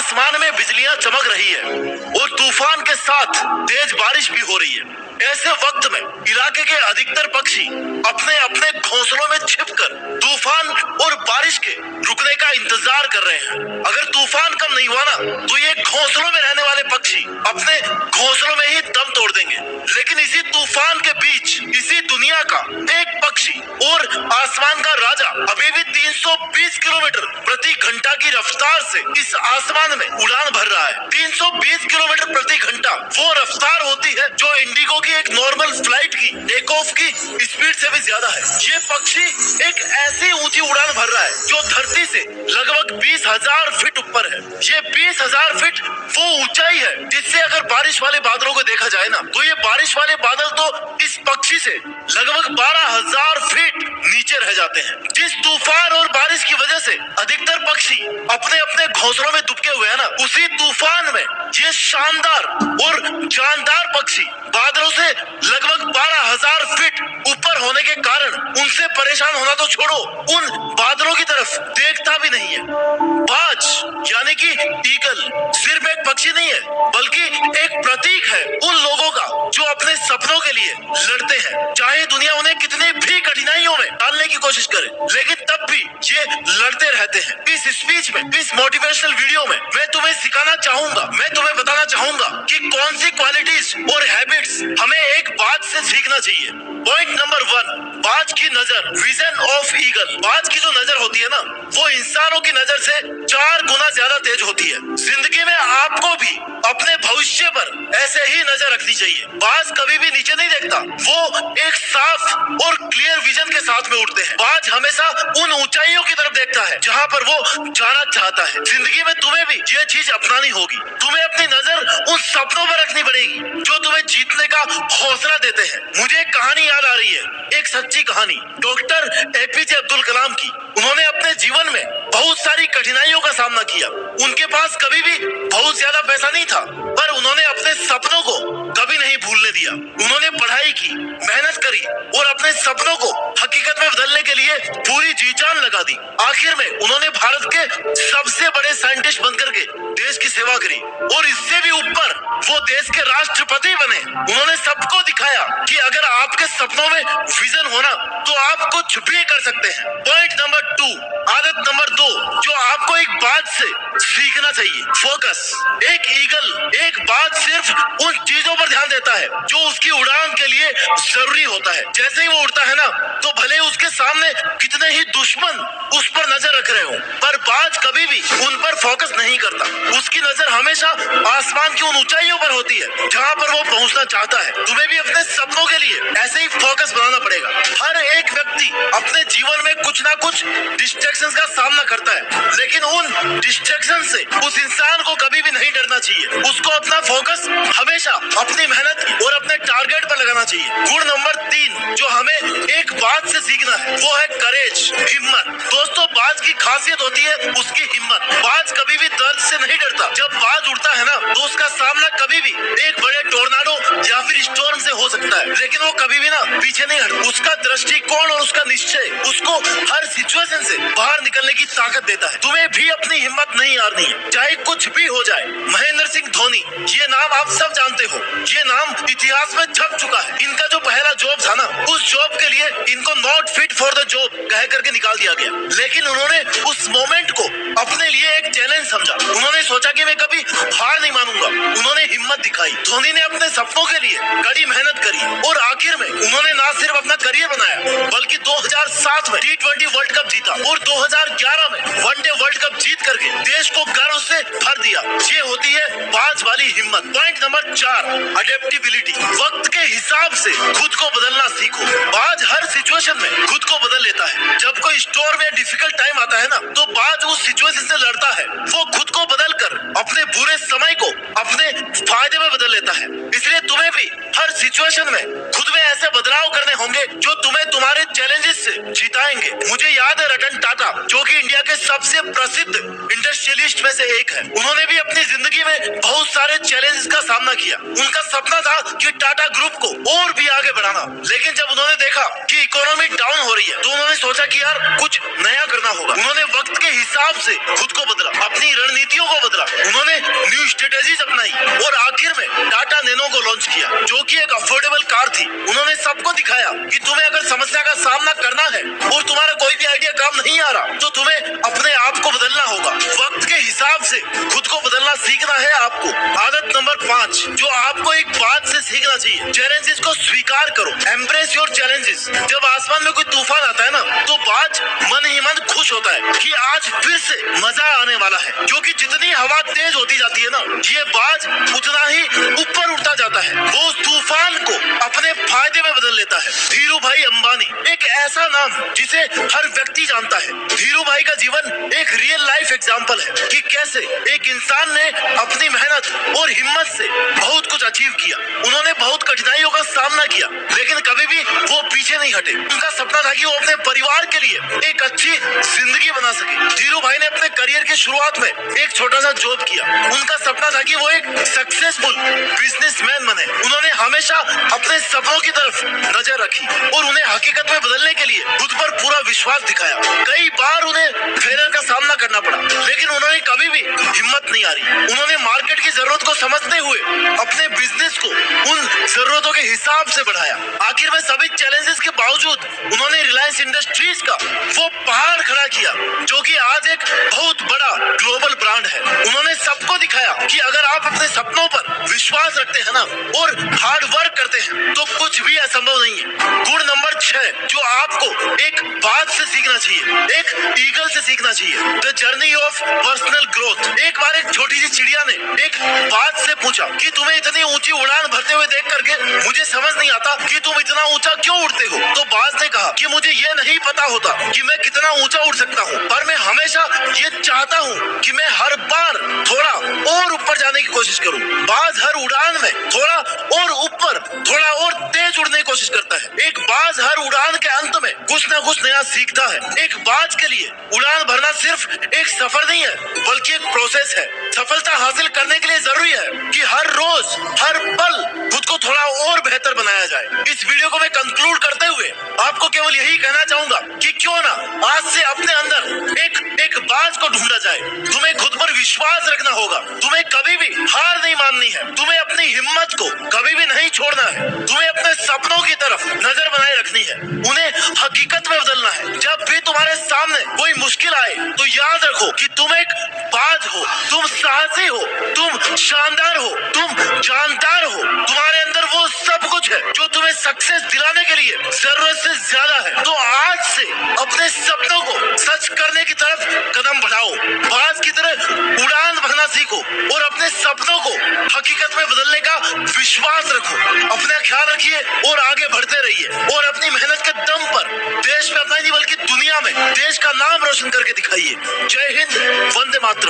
आसमान में बिजलियां चमक रही है और तूफान के साथ तेज बारिश भी हो रही है। ऐसे वक्त में इलाके के अधिकतर पक्षी अपने अपने घोंसलों में छिपकर तूफान और बारिश के रुकने का इंतजार कर रहे हैं। अगर तूफान कम नहीं हुआ ना तो ये घोंसलों में रहने वाले पक्षी अपने घोंसलों में ही दम तोड़ देंगे। लेकिन इसी तूफान के बीच इसी दुनिया का एक पक्षी और आसमान का राजा अभी भी 320 किलोमीटर प्रति घंटा की रफ्तार से इस आसमान में उड़ान भर रहा है। 320 किलोमीटर प्रति घंटा वो रफ्तार होती है जो इंडिगो की एक नॉर्मल फ्लाइट की टेक ऑफ की स्पीड से भी ज्यादा है। ये पक्षी एक ऐसी ऊंची उड़ान भर रहा है जो धरती से लगभग 20,000 फीट ऊपर है। ये 20,000 फीट वो ऊंचाई है जिससे अगर बारिश वाले बादलों को देखा जाए ना तो ये बारिश वाले बादल तो इस पक्षी से लगभग 12,000 फीट नीचे रह जाते हैं। जिस तूफान और बारिश की वजह से अधिकतर पक्षी अपने अपने घोंसलों में दुबके हुए हैं ना, उसी तूफान में ये शानदार और जानदार पक्षी बादलों से लगभग 12,000 फीट ऊपर होने के कारण उनसे परेशान होना तो छोड़ो, उन बादलों की तरफ देखता भी नहीं है। बाज यानी कि ईगल सिर्फ एक पक्षी नहीं है बल्कि एक प्रतीक है उन लोगों का जो अपने सपनों के लिए लड़ते हैं, चाहे दुनिया उन्हें कितनी भी कठिनाइयों में डालने की कोशिश करे, लेकिन तब भी ये लड़ते रहते हैं। इस स्पीच में, इस मोटिवेशनल वीडियो में मैं तुम्हें सिखाना चाहूंगा, मैं तुम्हें बताना चाहूंगा कि कौन सी क्वालिटीज और हैबिट्स हमें एक बाज से सीखना चाहिए। पॉइंट नंबर 1, बाज की नजर, विजन ऑफ ईगल। बाज की जो नजर होती है ना वो इंसानों की नजर से 4 गुना ज्यादा तेज होती है। जिंदगी में आपको भी अपने भविष्य पर ऐसे ही नजर रखनी चाहिए। बाज कभी भी नीचे नहीं देखता, वो एक साफ और क्लियर विजन के साथ में उड़ते हैं। बाज हमेशा उन ऊंचाइयों की तरफ देखता है जहां पर वो जाना चाहता है। जिंदगी में तुम्हें भी ये चीज अपनानी होगी। तुम्हें अपनी नजर उन सपनों पर रखनी पड़ेगी जो तुम्हें जीतने का हौसला देते हैं। मुझे एक कहानी याद आ रही है, एक सच्ची कहानी डॉक्टर एपीजे अब्दुल कलाम की। उन्होंने अपने जीवन में बहुत सारी कठिनाइयों का सामना किया। उनके पास कभी भी बहुत ज्यादा पैसा नहीं था, पर उन्होंने अपने सपनों को कभी नहीं भूलने दिया। उन्होंने पढ़ाई की, मेहनत करी और अपने सपनों को हकीकत में बदलने के लिए पूरी जी जान लगा दी। आखिर में उन्होंने भारत के सबसे बड़े साइंटिस्ट बनकर के देश की सेवा करी और इससे भी ऊपर वो देश के राष्ट्रपति बने। उन्होंने सबको दिखाया कि अगर आपके सपनों में विजन होना तो आप कुछ भी कर सकते हैं। पॉइंट नंबर 2, आदत नंबर 2 जो आपको एक बात से सीखना चाहिए, फोकस। एक ईगल, एक बात सिर्फ उन चीजों पर ध्यान देता है जो उसकी उड़ान के लिए जरूरी होता है। जैसे ही वो उड़ता है ना तो भले उसके सामने कितने ही दुश्मन उस पर नजर रख रहे हो, पर बाज कभी भी उन पर फोकस नहीं करता। उसकी नजर हमेशा आसमान की उन ऊंचाइयों पर होती है जहां पर वो पहुंचना चाहता है। तुम्हें भी अपने सपनों के लिए ऐसे ही फोकस बनाना पड़ेगा। हर एक व्यक्ति अपने जीवन में कुछ ना कुछ डिस्ट्रैक्शंस का सामना करता है, लेकिन उन डिस्ट्रैक्शन से उस इंसान को कभी भी नहीं डरना चाहिए। उसको अपना फोकस हमेशा अपनी मेहनत और अपने टारगेट पर लगाना चाहिए। गुण नंबर 3 जो हमें एक बात से सीखना है वो है करेज, हिम्मत। दोस्तों, बाज की खासियत होती है उसकी हिम्मत। बाज कभी भी दर्द से नहीं डरता। जब बाज उड़ता है ना तो उसका सामना कभी भी एक बड़े टोर्नाडो या फिर स्टॉर्म से हो सकता है, लेकिन वो कभी भी ना पीछे नहीं हटता। उसका दृष्टिकोण और उसका निश्चय उसको हर सिचुएशन से बाहर निकलने की ताकत देता है। तुम्हें भी अपनी हिम्मत नहीं हारनी है, चाहे कुछ भी हो जाए। महेंद्र सिंह धोनी, ये नाम आप सब जानते हो, ये नाम इतिहास में छप चुका है। इनका जो पहला जॉब था ना उस जॉब के लिए इनको not fit for the job कह करके निकाल दिया गया, लेकिन उन्होंने उस मोमेंट को अपने लिए एक चैलेंज समझा। उन्होंने सोचा कि मैं कभी हार नहीं मानूंगा। उन्होंने हिम्मत दिखाई। धोनी ने अपने सपनों के लिए कड़ी मेहनत करी और आखिर में उन्होंने ना सिर्फ अपना करियर बनाया बल्कि 2007 में T20 वर्ल्ड कप जीता और 2011 में वनडे वर्ल्ड कप जीत करके देश को गर्व से भर दिया। ये होती है बाज वाली हिम्मत। Point number 4, adaptability. वक्त के हिसाब से खुद को बदलना सीखो। बाज हर सिचुएशन में खुद को बदल लेता है। जब कोई स्टॉर्म या डिफिकल्ट टाइम आता है ना तो बाज उस सिचुएशन से लड़ता है। वो खुद को बदल कर अपने बुरे समय को अपने फायदे में बदल लेता है। इसलिए तुम्हें भी हर सिचुएशन में खुद में ऐसे बदलाव करने होंगे जो तुम्हें तुम्हारे चैलेंजेस से जिताएंगे। मुझे याद है रतन टाटा जो कि इंडिया के सबसे प्रसिद्ध इंडस्ट्रियलिस्ट में से एक है। उन्होंने भी अपनी जिंदगी में बहुत सारे चैलेंजेस का सामना किया। उनका सपना था कि टाटा ग्रुप को और भी आगे बढ़ाना, लेकिन जब उन्होंने देखा कि इकोनॉमी डाउन हो रही है तो उन्होंने सोचा कि यार कुछ नया करना होगा। उन्होंने वक्त के हिसाब से खुद को बदला, अपनी रणनीतियों को बदला। स्ट्रेटेजीज अपनाई और आखिर में टाटा नैनो को लॉन्च किया, जो कि एक अफोर्डेबल कार थी। उन्होंने सबको दिखाया कि तुम्हें अगर समस्या का सामना करना है और तुम्हारा कोई भी आइडिया काम नहीं आ रहा तो तुम्हें अपने आप को बदलना होगा। वक्त के हिसाब से खुद को बदलना सीखना है आपको। आदत नंबर 5 जो आपको एक बात से सीखना चाहिए, चैलेंजेस को स्वीकार करो। Embrace your challenges. जब आसमान में कोई तूफान आता है ना तो बाज मन ही मन खुश होता है कि आज फिर से मजा आने वाला है, क्योंकि जितनी हवा तेज होती जाती है ना ये बाज उतना ही ऊपर उठता जाता है। वो उस तूफान को अपने फायदे में बदल लेता है। धीरू भाई अंबानी एक ऐसा नाम जिसे हर व्यक्ति जानता है। धीरू भाई का जीवन एक रियल लाइफ एग्जाम्पल है कि कैसे एक इंसान ने अपनी मेहनत और हिम्मत से बहुत कुछ अचीव किया। उन्होंने बहुत कठिनाइयों का सामना किया लेकिन कभी भी वो पीछे नहीं हटे। उनका सपना था कि वो अपने परिवार के लिए एक अच्छी जिंदगी बना सके। धीरू भाई ने अपने करियर की शुरुआत में एक छोटा सा जॉब किया। उनका सपना था कि वो एक सक्सेसफुल बिजनेसमैन बने। उन्होंने हमेशा अपने सपनों की तरफ नजर रखी और उन्हें हकीकत में बदलने के लिए खुद पर पूरा विश्वास दिखाया। कई बार उन्हें फेलियर का सामना करना पड़ा लेकिन उन्होंने कभी भी हिम्मत नहीं हारी। उन्होंने मार्केट की जरूरत को समझते हुए अपने बिजनेस को उन जरूरतों के हिसाब से बढ़ाया। आखिर में सभी चैलेंजेस के बावजूद उन्होंने रिलायंस इंडस्ट्रीज का वो पहाड़ खड़ा किया जो कि आज एक बहुत बड़ा ग्लोबल ब्रांड है। उन्होंने सबको दिखाया कि अगर आप अपने सपनों पर विश्वास रखते हैं ना और हार्ड वर्क करते हैं तो कुछ भी असंभव नहीं है। गुण नंबर 6 जो आपको एक बात से सीखना चाहिए, एक ईगल से सीखना चाहिए। The journey of personal growth. एक बार एक छोटी सी चिड़िया ने एक बाज से पूछा कि तुम्हें इतनी ऊंची उड़ान भरते हुए देख करके मुझे समझ नहीं आता कि तुम इतना ऊंचा क्यों उड़ते हो। तो बाज ने कहा कि मुझे ये नहीं पता होता कि मैं कितना ऊंचा उड़ सकता हूँ, पर मैं हमेशा ये चाहता हूँ कि मैं हर बार थोड़ा और ऊपर जाने की कोशिश करूँ। बाज हर उड़ान में थोड़ा और ऊपर, थोड़ा और तेज उड़ने की कोशिश करता है। एक बाज हर उड़ान के अंत में कुछ ना कुछ नया सीखता है। एक बाज के लिए उड़ान भरना सिर्फ एक सफर नहीं है बल्कि एक प्रोसेस है। सफलता हासिल करने के लिए जरूरी है कि हर रोज हर पल खुद को थोड़ा और बेहतर बनाया जाए। इस वीडियो को मैं कंक्लूड करते हुए आपको केवल यही कहना चाहूंगा कि क्यों ना आज से अपने अंदर एक बाज को ढूंढा जाए। तुम्हें खुद पर विश्वास रखना होगा। तुम्हें कभी भी हार नहीं माननी है। तुम्हें अपनी हिम्मत को कभी भी नहीं छोड़ना है। तुम्हें अपने सपनों की तरफ नजर बनाए रखनी है, उन्हें हकीकत में बदलना है। जब भी तुम्हारे सामने कोई मुश्किल आए तो याद रखो कि तुम एक बाज हो, तुम साहसी हो, तुम शानदार हो, तुम जानदार हो। तुम्हारे अंदर वो सब कुछ है जो तुम्हें सक्सेस दिलाने के लिए जरूरत से ज्यादा है। तो आज से अपने सपनों को सच करने की तरफ कदम बढ़ाओ। बाज की तरह उड़ान भरना सीखो और अपने सपनों को हकीकत में बदलने का विश्वास रखो। अपना ख्याल रखिए और आगे बढ़ते रहिए और अपनी मेहनत के दम पर देश में अपना नहीं बल्कि दुनिया में देश का नाम रोशन करके दिखाइए। जय हिंद, वंदे मातरम।